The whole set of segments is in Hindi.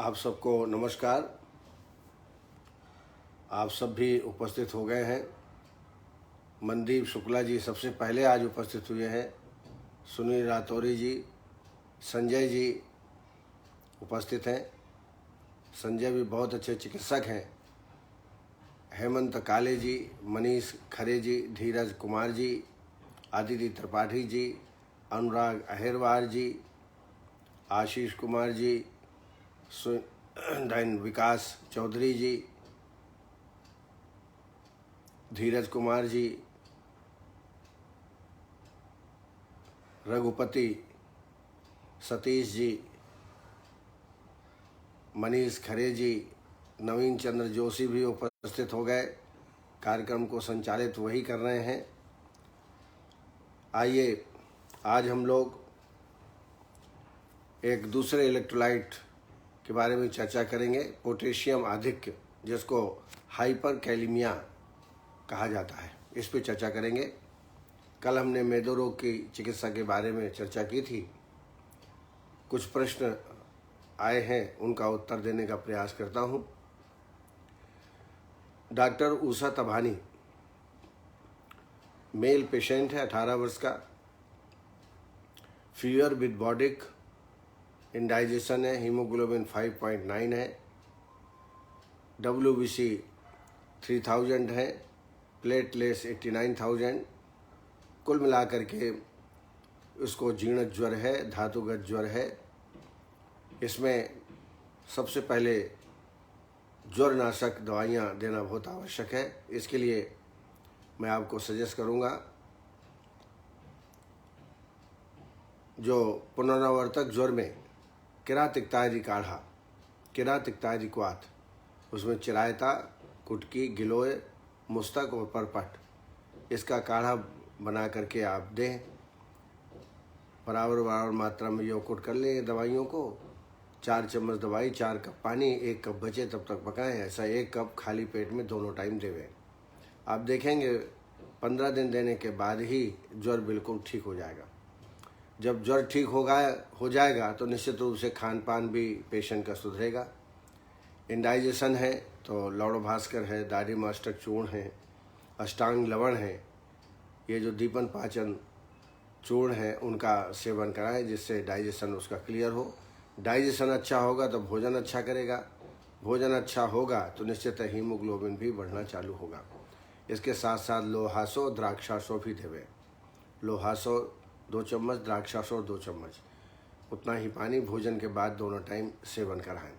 आप सबको नमस्कार। आप सब भी उपस्थित हो गए हैं। मनदीप शुक्ला जी सबसे पहले आज उपस्थित हुए हैं। सुनील रातौरी जी, संजय जी उपस्थित हैं। संजय भी बहुत अच्छे चिकित्सक हैं। हेमंत काले जी, मनीष खरे जी, धीरज कुमार जी, आदित्य त्रिपाठी जी, अनुराग अहिरवार जी, आशीष कुमार जी, विकास चौधरी जी, धीरज कुमार जी, रघुपति सतीश जी, मनीष खरे जी, नवीन चंद्र जोशी भी उपस्थित हो गए। कार्यक्रम को संचालित वही कर रहे हैं। आइए आज हम लोग एक दूसरे इलेक्ट्रोलाइट के बारे में चर्चा करेंगे, पोटेशियम आधिक्य, जिसको हाइपर कैलिमिया कहा जाता है। इस पे चर्चा करेंगे। कल हमने मेदो रोग की चिकित्सा के बारे में चर्चा की थी। कुछ प्रश्न आए हैं, उनका उत्तर देने का प्रयास करता हूं। डॉक्टर उषा तबानी, मेल पेशेंट है, 18 वर्ष का, फीवर विद बॉडिक, इंडाइजेशन है, हीमोग्लोबिन 5.9 है, WBC 3000 है, प्लेटलेट्स 89,000। कुल मिलाकर के उसको जीर्ण ज्वर है, धातुगत ज्वर है। इसमें सबसे पहले ज्वरनाशक दवाइयाँ देना बहुत आवश्यक है। इसके लिए मैं आपको सजेस्ट करूँगा जो पुनरावर्तक ज्वर में किरातिकतायरी काढ़ा, किरातिकतायरी क्वाथ, उसमें चिरायता, कुटकी, गिलोय, मुस्तक और परपट, इसका काढ़ा बना करके आप दें। बराबर मात्रा में योगुट कर लें दवाइयों को। 4 चम्मच दवाई, 4 कप पानी, 1 कप बचे तब तक पकाएं। ऐसा 1 कप खाली पेट में दोनों टाइम देवें। आप देखेंगे 15 दिन देने के बाद ही ज्वर बिल्कुल ठीक हो जाएगा। जब ज्वर ठीक हो जाएगा तो निश्चित रूप से खान पान भी पेशेंट का सुधरेगा। इंडाइजेशन है तो लौड़ भास्कर है, दाढ़ी मास्टर चूर्ण है, अष्टांग लवण है, ये जो दीपन पाचन चूर्ण है उनका सेवन कराएं, जिससे डाइजेशन उसका क्लियर हो। डाइजेशन अच्छा होगा तो भोजन अच्छा करेगा। भोजन अच्छा होगा तो निश्चित हीमोग्लोबिन भी बढ़ना चालू होगा। इसके साथ साथ लोहासो, द्राक्षासो भी देवें। लोहासो 2 चम्मच, द्राक्षासो 2 चम्मच, उतना ही पानी भोजन के बाद दोनों टाइम सेवन कराएं।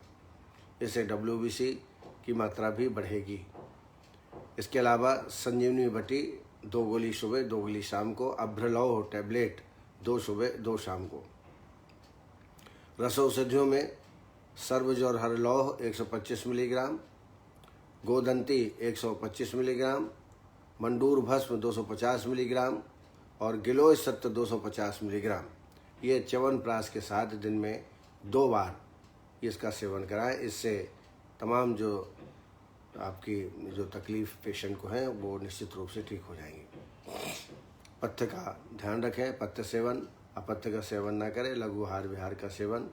इससे WBC की मात्रा भी बढ़ेगी। इसके अलावा संजीवनी बटी 2 गोली सुबह, 2 गोली शाम को, अभ्रलौह टैबलेट 2 सुबह 2 शाम को। रस औषधियों में सर्वजौर हरलौह 125 मिलीग्राम, गोदंती 125 मिलीग्राम, मंडूर भस्म 250 मिलीग्राम और गिलोय सत्व 250 मिलीग्राम, ये च्यवनप्राश के साथ दिन में 2 बार इसका सेवन कराएं। इससे तमाम जो आपकी जो तकलीफ पेशेंट को है वो निश्चित रूप से ठीक हो जाएंगी। पथ्य का ध्यान रखें, पथ्य सेवन, अपथ्य का सेवन ना करें, लघु आहार विहार का सेवन,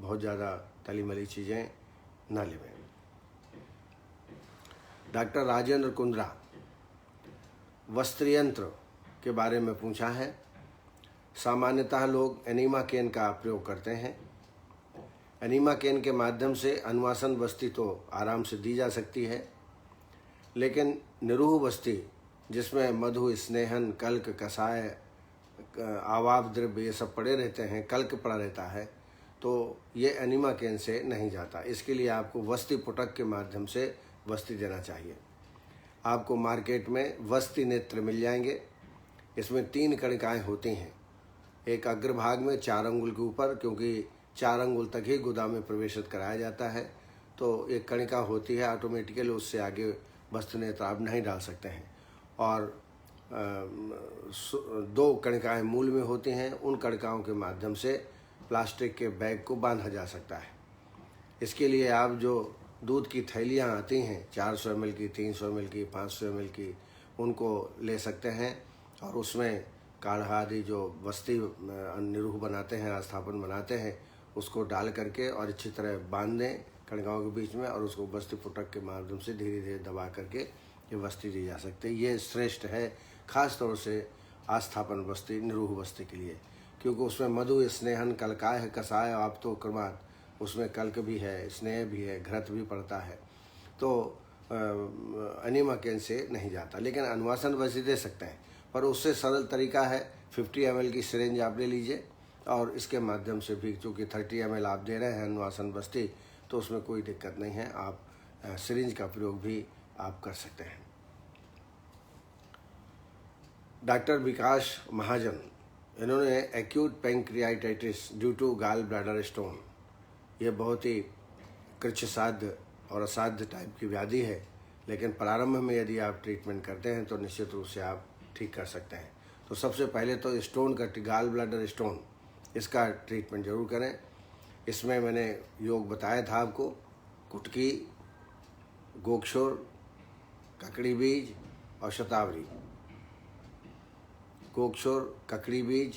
बहुत ज़्यादा तली मली चीज़ें ना लेवें। डॉक्टर राजेंद्र कुंद्रा, वस्त्रयंत्र के बारे में पूछा है। सामान्यतः लोग एनीमाकेन का प्रयोग करते हैं। एनीमाकेन के माध्यम से अनुवासन वस्ती तो आराम से दी जा सकती है, लेकिन निरूह वस्ती जिसमें मधु, स्नेहन, कल्क, कषाय, आवाप द्रव्य ये सब पड़े रहते हैं, कल्क पड़ा रहता है, तो ये एनीमाकेन से नहीं जाता। इसके लिए आपको वस्ती पुटक के माध्यम से वस्ती देना चाहिए। आपको मार्केट में वस्ती नेत्र मिल जाएंगे। इसमें 3 कणिकाएँ होती हैं। एक अग्रभाग में 4 अंगुल के ऊपर, क्योंकि 4 अंगुल तक ही गुदा में प्रवेशित कराया जाता है, तो एक कणिका होती है ऑटोमेटिकली, उससे आगे वस्त्र नेत्र आप नहीं डाल सकते हैं। और 2 कणिकाएँ मूल में होती हैं। उन कणिकाओं के माध्यम से प्लास्टिक के बैग को बांधा जा सकता है। इसके लिए आप जो दूध की थैलियाँ आती हैं 400 ml की, 300 ml की, 500 ml की, उनको ले सकते हैं और उसमें काढ़ा आदि जो वस्ती निरूह बनाते हैं, आस्थापन बनाते हैं, उसको डाल करके और अच्छी तरह बांध दें कणिकाओं के बीच में, और उसको बस्ती फुटक के माध्यम से धीरे धीरे दबा करके ये बस्ती दी जा सकती है। ये श्रेष्ठ है खास तौर से आस्थापन बस्ती, निरूह बस्ती के लिए, क्योंकि उसमें मधु स्नेहन कलकाय है कसाय आप तो क्रमात्, उसमें कल्क भी है, स्नेह भी है, घृत भी पड़ता है, तो अनीमा कैन से नहीं जाता। लेकिन अनुवासन बस्ती दे सकते हैं, पर उससे सरल तरीका है 50 ml की सिरिंज आप ले लीजिए, और इसके माध्यम से भी, चूँकि 30 ml आप दे रहे हैं अनुवासन बस्ती, तो उसमें कोई दिक्कत नहीं है, आप सिरिंज का प्रयोग भी आप कर सकते हैं। डॉक्टर विकास महाजन, इन्होंने acute pancreatitis due to gall bladder stone, ये बहुत ही कृच्छसाध्य और असाध्य टाइप की व्याधि है, लेकिन प्रारंभ में यदि आप ट्रीटमेंट करते हैं तो निश्चित रूप से आप ठीक कर सकते हैं। तो सबसे पहले तो स्टोन का, गाल ब्लैडर स्टोन, इसका ट्रीटमेंट जरूर करें। इसमें मैंने योग बताया था आपको, कुटकी, गोक्षुर, ककड़ी बीज और शतावरी। गोक्षुर, ककड़ी बीज,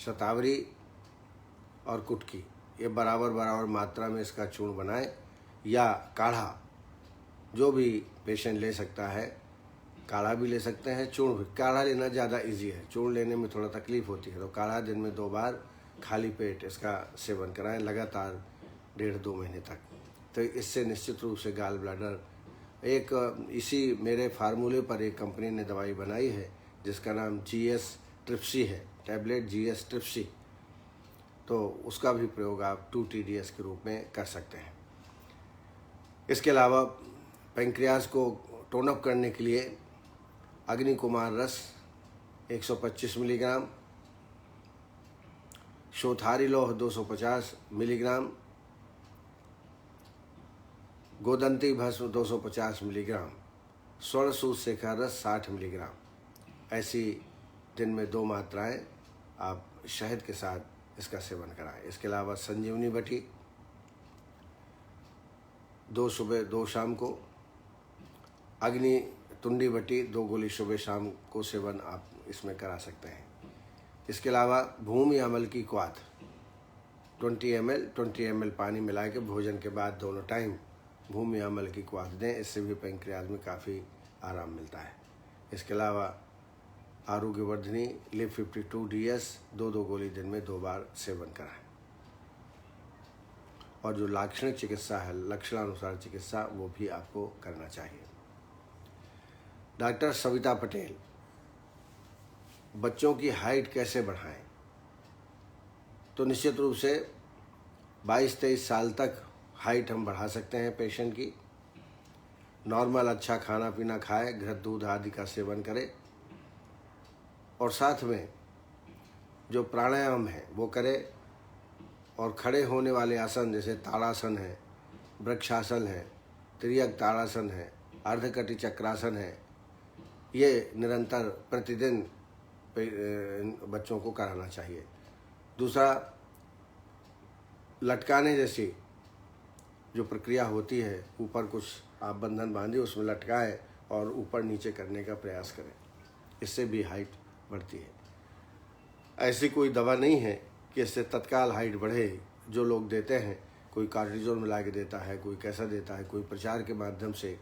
शतावरी और कुटकी, ये बराबर बराबर मात्रा में इसका चूर्ण बनाएं, या काढ़ा जो भी पेशेंट ले सकता है, काढ़ा भी ले सकते हैं, चूर्ण भी। काढ़ा लेना ज़्यादा इजी है, चूर्ण लेने में थोड़ा तकलीफ होती है, तो काढ़ा दिन में 2 बार खाली पेट इसका सेवन कराएं लगातार 1.5-2 महीने तक। तो इससे निश्चित रूप से गाल ब्लैडर, एक इसी मेरे फार्मूले पर एक कंपनी ने दवाई बनाई है जिसका नाम GS ट्रिप्सी है, टैबलेट GS ट्रिप्सी, तो उसका भी प्रयोग आप 2 TDS के रूप में कर सकते हैं। इसके अलावा पैंक्रियाज को टोन अप करने के लिए अग्नि कुमार रस 125 मिलीग्राम, शोथारी लौह 250 मिलीग्राम, गोदंती भस्म 250 मिलीग्राम, स्वर्ण सूत शेखर रस 60 मिलीग्राम, ऐसी दिन में 2 मात्राएं आप शहद के साथ इसका सेवन कराएं। इसके अलावा संजीवनी बटी 2 सुबह 2 शाम को, अग्नि तुंडी बटी 2 गोली सुबह शाम को सेवन आप इसमें करा सकते हैं। इसके अलावा भूमि अमल की क्वाथ 20 ml पानी मिला के भोजन के बाद दोनों टाइम भूमि अमल की क्वाथ दें, इससे भी पैंक्रियाज में काफ़ी आराम मिलता है। इसके अलावा आरोग्यवर्धनी लिव 52 DS 2 गोली दिन में 2 बार सेवन कराएं। और जो लाक्षणिक चिकित्सा है, लक्षणानुसार चिकित्सा, वो भी आपको करना चाहिए। डॉक्टर सविता पटेल, बच्चों की हाइट कैसे बढ़ाएं? तो निश्चित रूप से 22-23 साल तक हाइट हम बढ़ा सकते हैं पेशेंट की। नॉर्मल अच्छा खाना पीना खाए, घृत दूध आदि का सेवन करे, और साथ में जो प्राणायाम है वो करे, और खड़े होने वाले आसन जैसे ताड़ासन है, वृक्षासन है, त्रियक ताड़ासन है, अर्धकटी चक्रासन है, ये निरंतर प्रतिदिन बच्चों को कराना चाहिए। दूसरा, लटकाने जैसी जो प्रक्रिया होती है, ऊपर कुछ आप बंधन बांधिए, उसमें लटकाए और ऊपर नीचे करने का प्रयास करें, इससे भी हाइट बढ़ती है। ऐसी कोई दवा नहीं है कि इससे तत्काल हाइट बढ़े। जो लोग देते हैं, कोई कार्टिजोन मिला के देता है, कोई कैसा देता है, कोई प्रचार के माध्यम से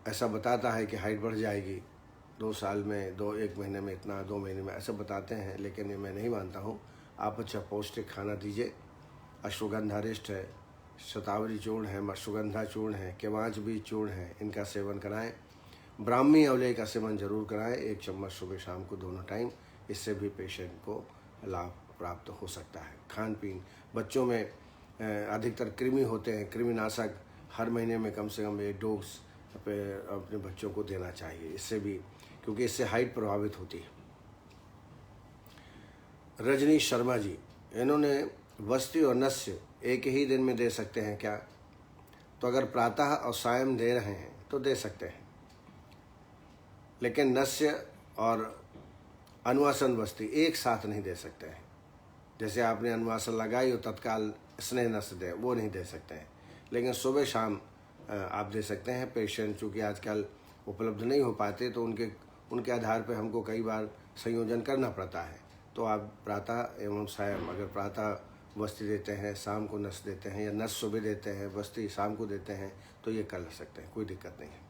ऐसा बताता है कि हाइट बढ़ जाएगी 2 साल में, 1 महीने में इतना, 2 महीने में, ऐसा बताते हैं, लेकिन ये मैं नहीं मानता हूँ। आप अच्छा पौष्टिक खाना दीजिए। अश्वगंधारिष्ट है, शतावरी चूर्ण है, मशुगंधा चूर्ण है, केवांच बीज चूर्ण है, इनका सेवन कराएं। ब्राह्मी अवले का सेवन जरूर कराएं, 1 चम्मच सुबह शाम को दोनों टाइम, इससे भी पेशेंट को लाभ प्राप्त हो सकता है। खान पीन, बच्चों में अधिकतर कृमि होते हैं, कृमिनाशक हर महीने में कम से कम 1 डोज अपने बच्चों को देना चाहिए, इससे भी, क्योंकि इससे हाइट प्रभावित होती है। रजनी शर्मा जी, इन्होंने वस्ती और नस्य एक ही दिन में दे सकते हैं क्या? तो अगर प्रातः और सायं दे रहे हैं तो दे सकते हैं, लेकिन नस्य और अनुवासन वस्ती एक साथ नहीं दे सकते हैं। जैसे आपने अनुवासन लगाई और तत्काल स्नेह नस्य दे, वो नहीं दे सकते हैं, लेकिन सुबह शाम आप दे सकते हैं। पेशेंट चूँकि आजकल उपलब्ध नहीं हो पाते, तो उनके आधार पर हमको कई बार संयोजन करना पड़ता है। तो आप प्रातः एवं सायं, अगर प्रातः वस्ती देते हैं, शाम को नस देते हैं, या नस सुबह देते हैं, वस्ती शाम को देते हैं, तो ये कर सकते हैं, कोई दिक्कत नहीं है।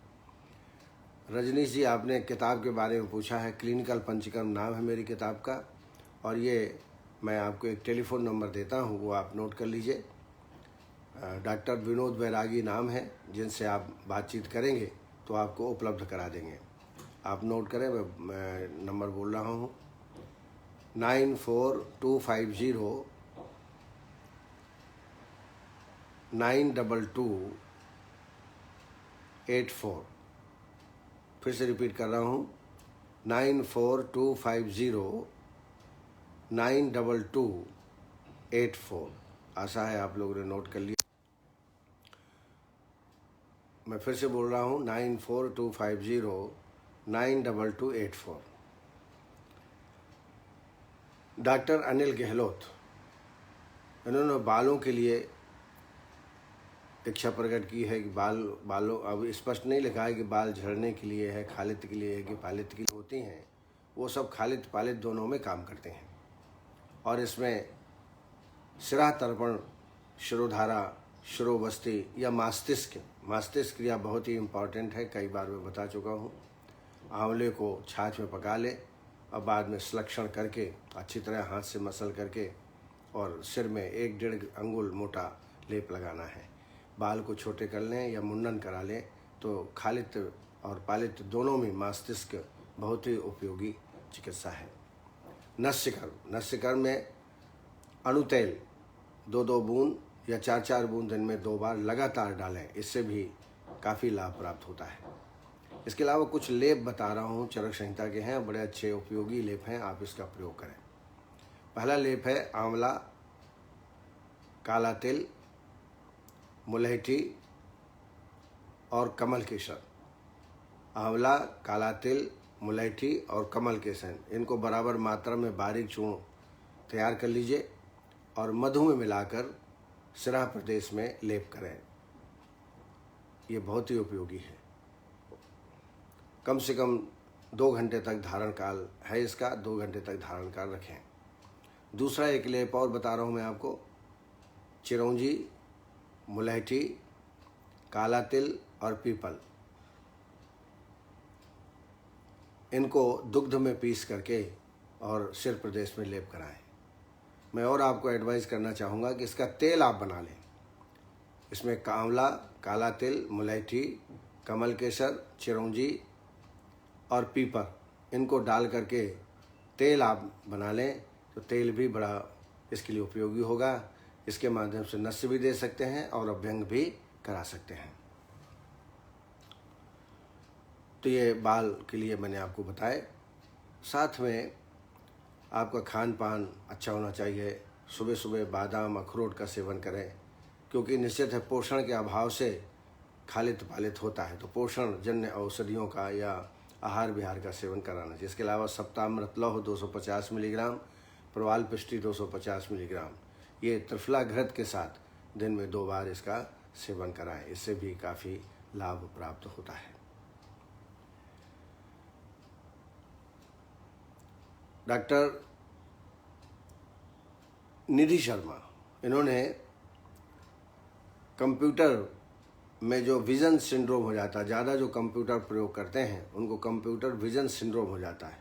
रजनीश जी, आपने किताब के बारे में पूछा है। क्लिनिकल पंचकर्म नाम है मेरी किताब का, और ये मैं आपको एक टेलीफोन नंबर देता हूँ, वो आप नोट कर लीजिए। डॉक्टर विनोद बैरागी नाम है, जिनसे आप बातचीत करेंगे तो आपको उपलब्ध करा देंगे। आप नोट करें, मैं नंबर बोल रहा हूँ 9425092284। फिर से रिपीट कर रहा हूँ 9425092284। आशा है आप लोगों ने नोट कर लिया। मैं फिर से बोल रहा हूँ 9425092284। डॉक्टर अनिल गहलोत, इन्होंने बालों के लिए इच्छा प्रकट की है कि बालों, अब स्पष्ट नहीं लिखा है कि बाल झड़ने के लिए है, खालित के लिए है कि पालित के लिए होती हैं। वो सब खालित पालित दोनों में काम करते हैं। और इसमें शिरा तर्पण, शिरोधारा, शिरोवस्ती या मास्तिष्क क्रिया बहुत ही इम्पॉर्टेंट है। कई बार मैं बता चुका हूँ। आंवले को छाछ में पका ले और बाद में संलक्षण करके अच्छी तरह हाथ से मसल करके और सिर में 1-1.5 अंगुल मोटा लेप लगाना है। बाल को छोटे कर लें या मुंडन करा लें तो खालित और पालित दोनों में मस्तिष्क बहुत ही उपयोगी चिकित्सा है। नस्यकर्म में अणुतेल 2-2 बूंद या 4-4 बूंद दिन में 2 बार लगातार डालें, इससे भी काफ़ी लाभ प्राप्त होता है। इसके अलावा कुछ लेप बता रहा हूँ, चरक संहिता के हैं, बड़े अच्छे उपयोगी लेप हैं, आप इसका प्रयोग करें। पहला लेप है आंवला, काला तिल, मुलैठी और कमल केसर। आंवला, काला तिल, मुलैठी और कमल केसर, इनको बराबर मात्रा में बारीक चूर्ण तैयार कर लीजिए और मधु में मिलाकर सिरा प्रदेश में लेप करें। ये बहुत ही उपयोगी है। कम से कम 2 घंटे तक धारण काल है इसका, 2 घंटे तक धारण काल रखें। दूसरा एक लेप और बता रहा हूँ मैं आपको, चिरौंजी, मुलैठी, काला तिल और पीपल, इनको दुग्ध में पीस करके और सिर प्रदेश में लेप कराएं। मैं और आपको एडवाइस करना चाहूँगा कि इसका तेल आप बना लें। इसमें आंवला, काला तिल, मुलैठी, कमल केसर, चिरौंजी और पीपर, इनको डाल करके तेल आप बना लें तो तेल भी बड़ा इसके लिए उपयोगी होगा। इसके माध्यम से नस्य भी दे सकते हैं और अभ्यंग भी करा सकते हैं। तो ये बाल के लिए मैंने आपको बताए। साथ में आपका खान पान अच्छा होना चाहिए। सुबह सुबह बादाम, अखरोट का सेवन करें, क्योंकि निश्चित है पोषण के अभाव से खालित पालित होता है, तो पोषण जन्य औषधियों का या आहार विहार का सेवन कराना चाहिए। इसके अलावा सप्तामृत लौह 250 मिलीग्राम, प्रवाल पिष्टी 250 मिलीग्राम, ये त्रिफला घृत के साथ दिन में 2 बार इसका सेवन कराएं, इससे भी काफ़ी लाभ प्राप्त होता है। डॉक्टर निधि शर्मा, इन्होंने कंप्यूटर में जो विजन सिंड्रोम हो जाता है, ज़्यादा जो कंप्यूटर प्रयोग करते हैं उनको कंप्यूटर विजन सिंड्रोम हो जाता है।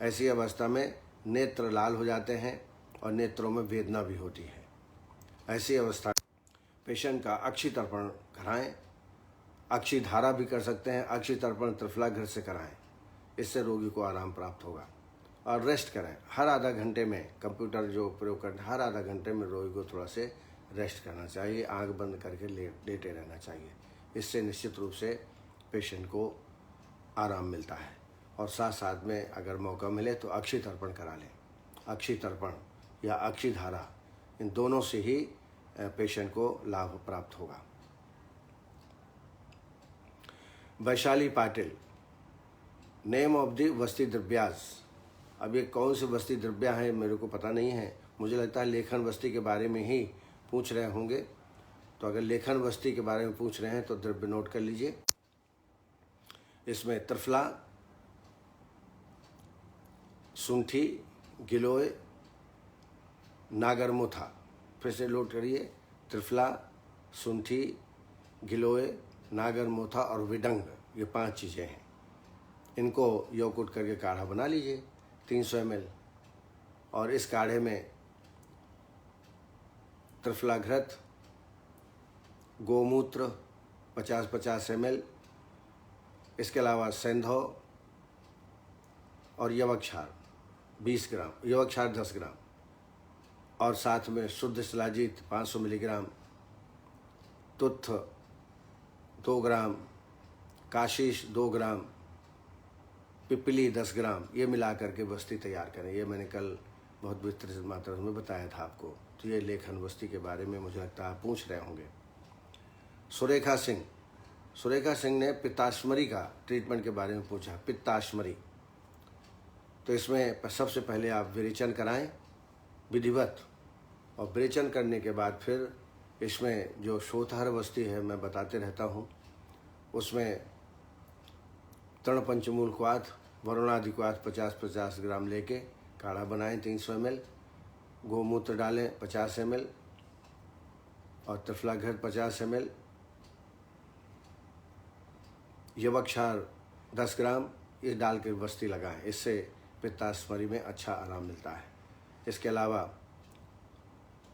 ऐसी अवस्था में नेत्र लाल हो जाते हैं और नेत्रों में वेदना भी होती है। ऐसी अवस्था पेशेंट का अक्षि तर्पण कराएं, अक्षि धारा भी कर सकते हैं। अक्षि तर्पण त्रिफला घृत से कराएं, इससे रोगी को आराम प्राप्त होगा। और रेस्ट करें, हर आधा घंटे में कंप्यूटर जो प्रयोग करते हैं, हर आधा घंटे में रोगी को थोड़ा से रेस्ट करना चाहिए, आंख बंद करके लेटे रहना चाहिए। इससे निश्चित रूप से पेशेंट को आराम मिलता है। और साथ साथ में अगर मौका मिले तो अक्षि तर्पण करा लें। अक्षि तर्पण या अक्षि धारा, इन दोनों से ही पेशेंट को लाभ प्राप्त होगा। Vaishali Patil, name of the वस्ती द्रव्यास। अब ये कौन सी वस्ती द्रव्या है मेरे को पता नहीं है, मुझे लगता है लेखन वस्ती के बारे में ही पूछ रहे होंगे। तो अगर लेखन वस्ती के बारे में पूछ रहे हैं तो द्रव्य नोट कर लीजिए। इसमें त्रिफला, सुंठी, गिलोय, नागरमोथा, फिर से नोट करिए, त्रिफला, सुंठी, गिलोय, नागरमोथा और विडंग, ये 5 चीज़ें हैं। इनको यौकुट करके काढ़ा बना लीजिए 300 ml। और इस काढ़े में त्रिफला घृत, गोमूत्र 50-50 ml, इसके अलावा सेंधौ और यवक्षार 20 ग्राम, यवक्षार 10 ग्राम, और साथ में शुद्ध शिलाजीत 500 मिलीग्राम, तुत्थ 2 ग्राम, काशीश 2 ग्राम, पिपली 10 ग्राम, ये मिला करके बस्ती तैयार करें। ये मैंने कल बहुत विस्तृत मात्रा में बताया था आपको। तो ये लेखन बस्ती के बारे में मुझे लगता है आप पूछ रहे होंगे। सुरेखा सिंह ने पित्ताश्मरी का ट्रीटमेंट के बारे में पूछा। पित्ताश्मरी, तो इसमें सबसे पहले आप विरेचन कराएं विधिवत, और विरेचन करने के बाद फिर इसमें जो शोथहर बस्ती है मैं बताते रहता हूँ, उसमें तृण पंचमूल क्वाथ, वरुणादि क्वाथ 50-50 ग्राम लेके काढ़ा बनाएं 300 ml, गोमूत्र डालें 50 ml और त्रिफला घृत 50 ml, यवक्षार 10 ग्राम, ये डाल के बस्ती लगाएं। इससे पित्ताश्मरी में अच्छा आराम मिलता है। इसके अलावा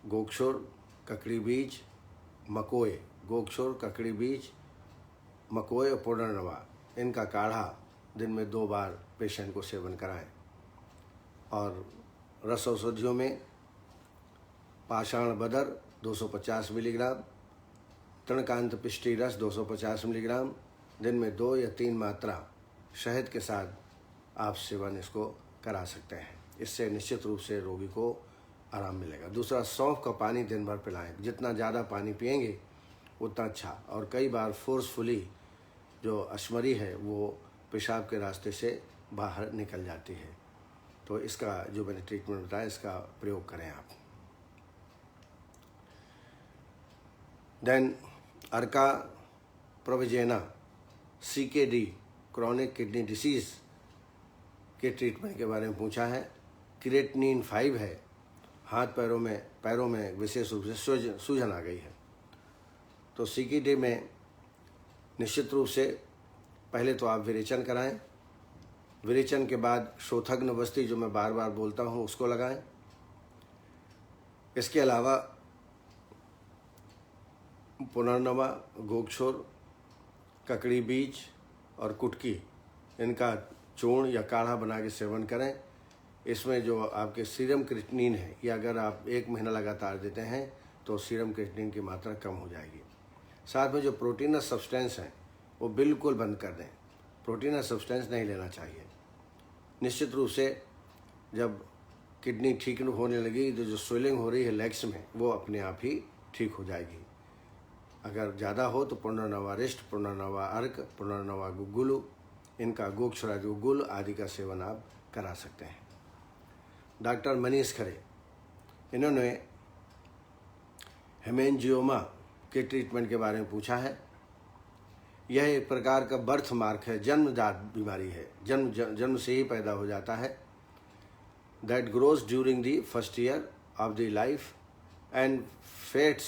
गोक्षुर, ककड़ी बीज, मकोए, गोक्षुर, ककड़ी बीज, मकोए और पुनर्नवा, इनका काढ़ा दिन में 2 बार पेशेंट को सेवन कराएं। और रस औषधियों में पाषाण बदर 250 मिलीग्राम, तृणकांत पिष्टी रस 250 मिलीग्राम, दिन में 2 या 3 मात्रा शहद के साथ आप सेवन इसको करा सकते हैं। इससे निश्चित रूप से रोगी को आराम मिलेगा। दूसरा, सौंफ का पानी दिन भर पिलाएं। जितना ज़्यादा पानी पिएंगे उतना अच्छा। और कई बार फोर्सफुली जो अश्मरी है वो पेशाब के रास्ते से बाहर निकल जाती है। तो इसका जो मैंने ट्रीटमेंट बताया, इसका प्रयोग करें आप। देन अर्का प्रोविजेना, CKD, क्रॉनिक किडनी डिसीज़ के ट्रीटमेंट के बारे में पूछा है। क्रिएटिनिन 5 है। हाथ पैरों में विशेष रूप से सूजन आ गई है। तो CKD में निश्चित रूप से पहले तो आप विरेचन कराएं। विरेचन के बाद शोथग्न बस्ती, जो मैं बार बार बोलता हूँ, उसको लगाएं। इसके अलावा पुनर्नवा, गोक्षुर, ककड़ी बीज और कुटकी, इनका चूर्ण या काढ़ा बना के सेवन करें। इसमें जो आपके सीरम क्रिएटिनिन है, ये अगर आप 1 महीना लगातार देते हैं तो सीरम क्रिएटिनिन की मात्रा कम हो जाएगी। साथ में जो प्रोटीनस सब्सटेंस हैं वो बिल्कुल बंद कर दें। प्रोटीनस सब्सटेंस नहीं लेना चाहिए। निश्चित रूप से जब किडनी ठीक होने लगी तो जो स्वेलिंग हो रही है लेग्स में, वो अपने आप ही ठीक हो जाएगी। अगर ज़्यादा हो तो पुनर्नवा रिष्ट, पुनर्नवा अर्क, पुनर्नवा गुग्गुलु, इनका गोक्षराज गुग्गुल आदि का सेवन आप करा सकते हैं। डॉक्टर मनीष खरे, इन्होंने हेमेंजियोमा के ट्रीटमेंट के बारे में पूछा है। यह एक प्रकार का बर्थ मार्क है, जन्मजात बीमारी है, जन्म से ही पैदा हो जाता है। That grows during the first year of the life and fades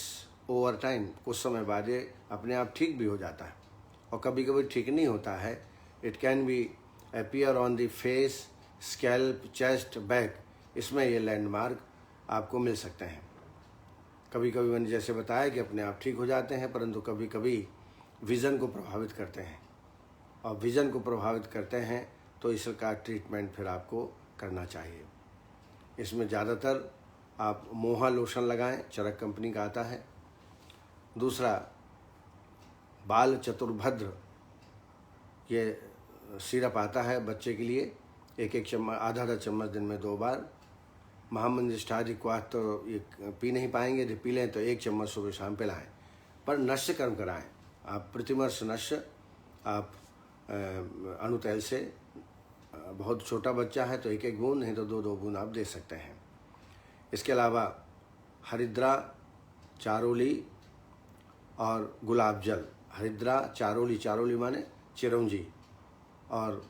over time. कुछ समय बाद ये अपने आप ठीक भी हो जाता है और कभी कभी ठीक नहीं होता है। It can be appear on the face, scalp, chest, back. इसमें ये लैंडमार्क आपको मिल सकते हैं। कभी कभी मैंने जैसे बताया कि अपने आप ठीक हो जाते हैं, परंतु कभी कभी विज़न को प्रभावित करते हैं, और विज़न को प्रभावित करते हैं तो इसका ट्रीटमेंट फिर आपको करना चाहिए। इसमें ज़्यादातर आप मोहा लोशन लगाएं, चरक कंपनी का आता है। दूसरा, बाल चतुर्भद्र, ये सिरप आता है बच्चे के लिए, 1-1 चम्मच, आधा चम्मच दिन में 2 बार। महामंजिष्ठादि क्वाथ तो ये पी नहीं पाएंगे, यदि पी लें तो 1 चम्मच सुबह शाम पिलाएं, पर नश्य कर्म कराएं। आप प्रतिमर्श नश्य आप अणुतैल से, बहुत छोटा बच्चा है तो 1-1 बूंद, नहीं तो 2-2 बूंद आप दे सकते हैं। इसके अलावा हरिद्रा, चारोली और गुलाब जल। हरिद्रा, चारोली, चारोली माने चिरौंजी, और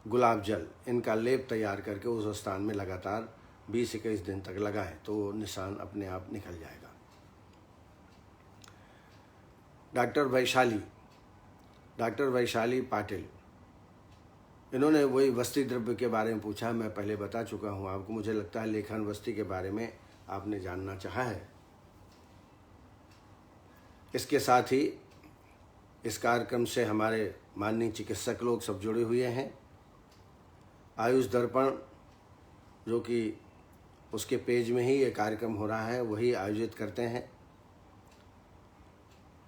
गुलाब जल, इनका लेप तैयार करके उस स्थान में लगातार 20-21 दिन तक लगाएं तो वो निशान अपने आप निकल जाएगा। डॉक्टर वैशाली पाटिल, इन्होंने वही वस्ती द्रव्य के बारे में पूछा। मैं पहले बता चुका हूँ आपको। मुझे लगता है लेखन वस्ती के बारे में आपने जानना चाहा है। इसके साथ ही इस कार्यक्रम से हमारे माननीय चिकित्सक लोग सब जुड़े हुए हैं। आयुष दर्पण, जो कि उसके पेज में ही ये कार्यक्रम हो रहा है, वही आयोजित करते हैं।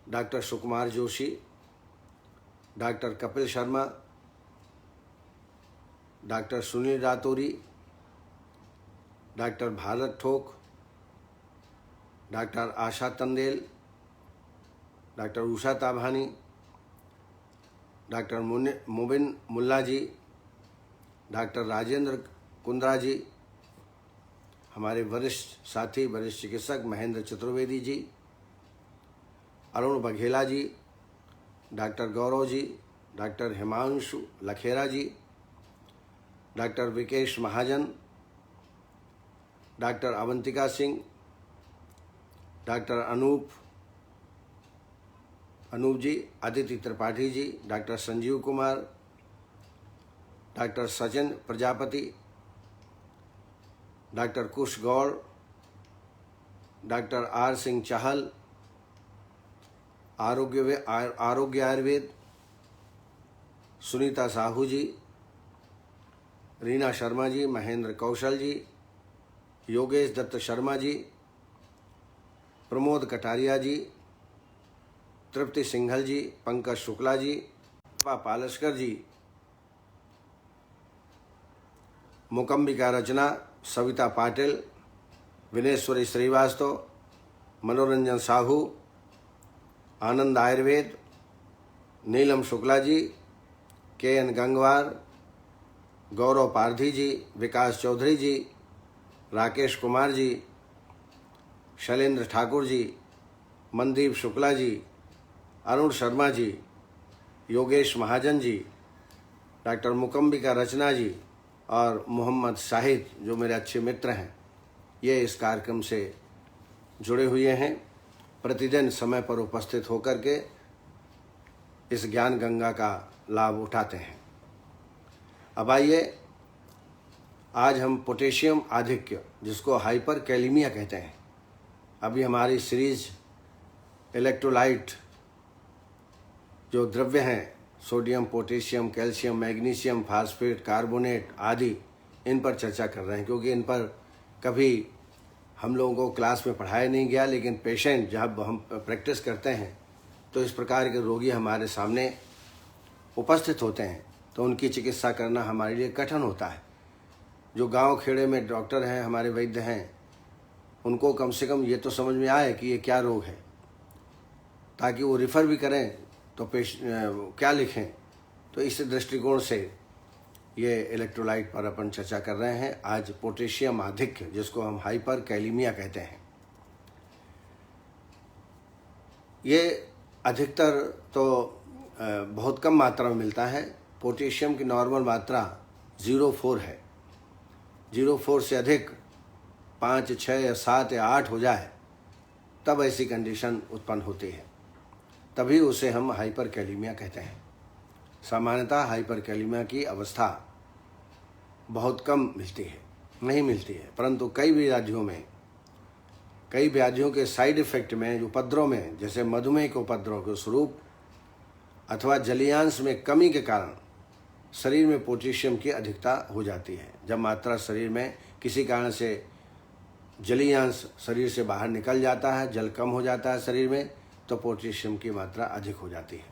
Doctor Sukumar Joshi, doctor Kapil Sharma, doctor Sunil Rathauri, doctor Bharat Thok, doctor Asha Tandel, doctor Usha Tabhani, doctor Mubin Mulla ji, doctor Rajendra Kundra ji, हमारे वरिष्ठ साथी वरिष्ठ चिकित्सक Mahendra Chaturvedi ji, Arun Baghela ji, doctor Gaurav ji, doctor Himanshu Lakhera ji, doctor Vikesh Mahajan, doctor Avantika Singh, doctor Anup ji, Aditi Tripathi ji, doctor Sanjeev Kumar, doctor Sachin Prajapati, doctor Kush Gaur, doctor R Singh चाहल, आरोग्य आयुर्वेद, सुनीता साहू जी, रीना शर्मा जी, महेंद्र कौशल जी, योगेश दत्त शर्मा जी, प्रमोद कटारिया जी, तृप्ति सिंघल जी, पंकज शुक्ला जी, पालस्कर जी, मुकम्बिका रचना, सविता पाटिल, विनेश्वरी श्रीवास्तव, मनोरंजन साहू, आनंद आयुर्वेद, नीलम शुक्ला जी, KN गंगवार, गौरव पारधी जी, विकास चौधरी जी, राकेश कुमार जी, शैलेंद्र ठाकुर जी, मनदीप शुक्ला जी, अरुण शर्मा जी, योगेश महाजन जी, डॉक्टर मुकम्बिका रचना जी और मोहम्मद शाहिद, जो मेरे अच्छे मित्र हैं, ये इस कार्यक्रम से जुड़े हुए हैं। प्रतिदिन समय पर उपस्थित होकर के इस ज्ञान गंगा का लाभ उठाते हैं। अब आइए, आज हम पोटेशियम आधिक्य, जिसको हाइपर कैलीमिया कहते हैं, अभी हमारी सीरीज इलेक्ट्रोलाइट जो द्रव्य हैं, sodium, potassium, calcium, magnesium, phosphate, carbonate आदि, इन पर चर्चा कर रहे हैं, क्योंकि इन पर कभी हम लोगों को क्लास में पढ़ाया नहीं गया। लेकिन पेशेंट जब हम प्रैक्टिस करते हैं तो इस प्रकार के रोगी हमारे सामने उपस्थित होते हैं, तो उनकी चिकित्सा करना हमारे लिए कठिन होता है। जो गांव खेड़े में डॉक्टर हैं, हमारे वैद्य हैं, उनको कम से कम ये तो समझ में आए कि ये क्या रोग है, ताकि वो रिफ़र भी करें तो क्या लिखें। तो इस दृष्टिकोण से ये इलेक्ट्रोलाइट पर अपन चर्चा कर रहे हैं। आज पोटेशियम आधिक्य, जिसको हम हाइपर कैलीमिया कहते हैं, ये अधिकतर तो बहुत कम मात्रा में मिलता है। पोटेशियम की नॉर्मल मात्रा 0.4 है। 0.4 से अधिक 5, 6 या 7 या 8 हो जाए तब ऐसी कंडीशन उत्पन्न होती है, तभी उसे हम हाइपर कैलीमिया कहते हैं। सामान्यतः हाइपर कैलीमिया की अवस्था बहुत कम मिलती है, नहीं मिलती है, परंतु कई व्याधियों के साइड इफेक्ट में, उपद्रव में, जैसे मधुमेह के उपद्रव के स्वरूप अथवा जलीयांश में कमी के कारण शरीर में पोटेशियम की अधिकता हो जाती है। जब मात्रा शरीर में किसी कारण से जलीयांश शरीर से बाहर निकल जाता है, जल कम हो जाता है शरीर में, तो पोटेशियम की मात्रा अधिक हो जाती है।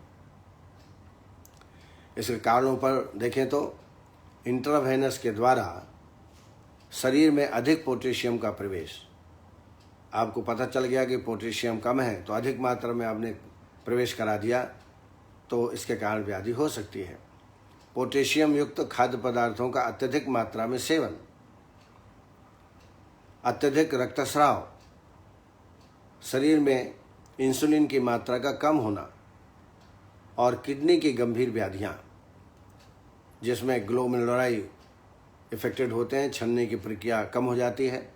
इसके कारणों पर देखें तो इंट्रावेनस के द्वारा शरीर में अधिक पोटेशियम का प्रवेश, आपको पता चल गया कि पोटेशियम कम है तो अधिक मात्रा में आपने प्रवेश करा दिया, तो इसके कारण व्याधि हो सकती है। पोटेशियम युक्त खाद्य पदार्थों का अत्यधिक मात्रा में सेवन, अत्यधिक रक्तस्राव, शरीर में इंसुलिन की मात्रा का कम होना और किडनी की गंभीर व्याधियाँ, जिसमें ग्लोमेरुलाई इफेक्टेड होते हैं, छनने की प्रक्रिया कम हो जाती है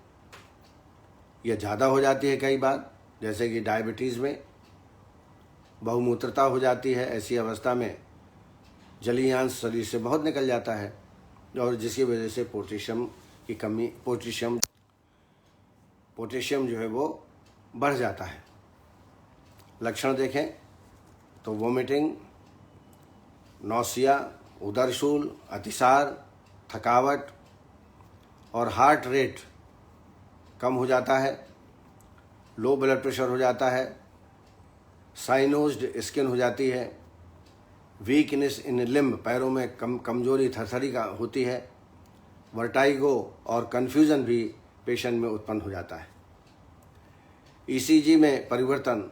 या ज़्यादा हो जाती है कई बार, जैसे कि डायबिटीज़ में बहुमूत्रता हो जाती है। ऐसी अवस्था में जलीय अंश शरीर से बहुत निकल जाता है और जिसकी वजह से पोटेशियम की कमी, पोटेशियम जो है वो बढ़ जाता है। लक्षण देखें तो वोमिटिंग, नौसिया, उदरशूल, अतिसार, थकावट और हार्ट रेट कम हो जाता है, लो ब्लड प्रेशर हो जाता है, साइनोज्ड स्किन हो जाती है, वीकनेस इन लिम्ब, पैरों में कमजोरी, थरथरी का होती है, वर्टाइगो और कन्फ्यूजन भी पेशेंट में उत्पन्न हो जाता है। ईसीजी में परिवर्तन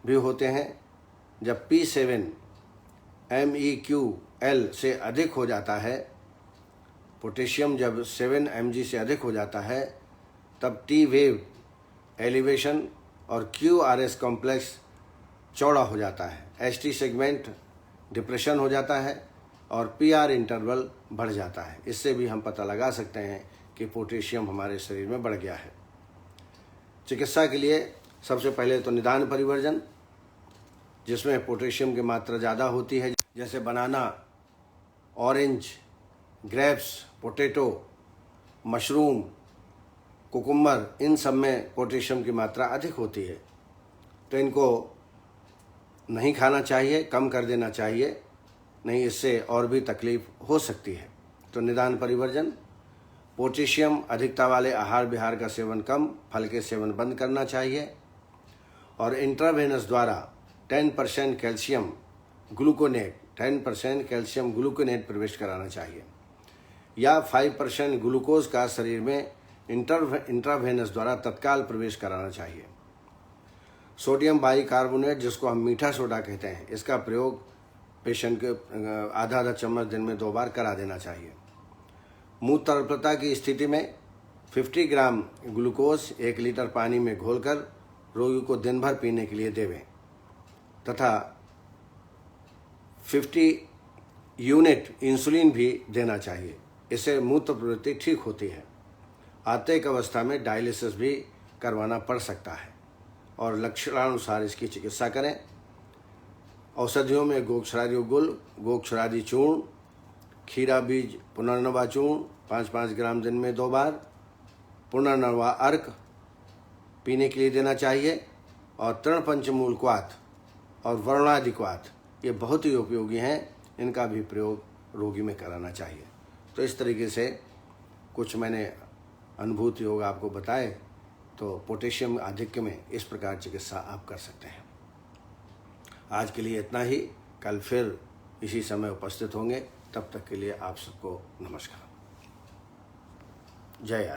भी होते हैं। जब P7 MEQL से अधिक हो जाता है, पोटेशियम जब 7 mg से अधिक हो जाता है, तब T वेव एलिवेशन और QRS कॉम्प्लेक्स चौड़ा हो जाता है, ST सेगमेंट डिप्रेशन हो जाता है और PR इंटरवल बढ़ जाता है। इससे भी हम पता लगा सकते हैं कि पोटेशियम हमारे शरीर में बढ़ गया है। चिकित्सा के लिए सबसे पहले तो निदान परिवर्जन, जिसमें पोटेशियम की मात्रा ज़्यादा होती है, जैसे banana, orange, grapes, potato, mushroom, cucumber, इन सब में पोटेशियम की मात्रा अधिक होती है, तो इनको नहीं खाना चाहिए, कम कर देना चाहिए, नहीं इससे और भी तकलीफ हो सकती है। तो निदान परिवर्जन, पोटेशियम अधिकता वाले आहार विहार का सेवन कम, फल के सेवन बंद करना चाहिए और इंट्रावेनस द्वारा 10% कैल्शियम ग्लूकोनेट प्रवेश कराना चाहिए या 5% ग्लूकोज का शरीर में इंट्रावेनस द्वारा तत्काल प्रवेश कराना चाहिए। सोडियम बाइकार्बोनेट, जिसको हम मीठा सोडा कहते हैं, इसका प्रयोग पेशेंट के आधा चम्मच दिन में 2 बार करा देना चाहिए। मुँह तरलता की स्थिति में 50 ग्राम ग्लूकोज 1 लीटर पानी में घोलकर रोगी को दिन भर पीने के लिए देवें तथा 50 यूनिट इंसुलिन भी देना चाहिए। इससे मूत्र प्रवृत्ति ठीक होती है। आंतरिक अवस्था में डायलिसिस भी करवाना पड़ सकता है और लक्षणानुसार इसकी चिकित्सा करें। औषधियों में गोक्षरादि गुल, गोक्षरादि चूर्ण, खीरा बीज पुनर्नवा चूर्ण 5-5 ग्राम दिन में 2 बार, पुनर्नवा अर्क पीने के लिए देना चाहिए और तृण पंचमूल क्वाथ और वरुणादि क्वाथ, ये बहुत ही उपयोगी हैं, इनका भी प्रयोग रोगी में कराना चाहिए। तो इस तरीके से कुछ मैंने अनुभूति योग आपको बताए। तो पोटेशियम आधिक्य में इस प्रकार चिकित्सा आप कर सकते हैं। आज के लिए इतना ही, कल फिर इसी समय उपस्थित होंगे। तब तक के लिए आप सबको नमस्कार, जय हिंद।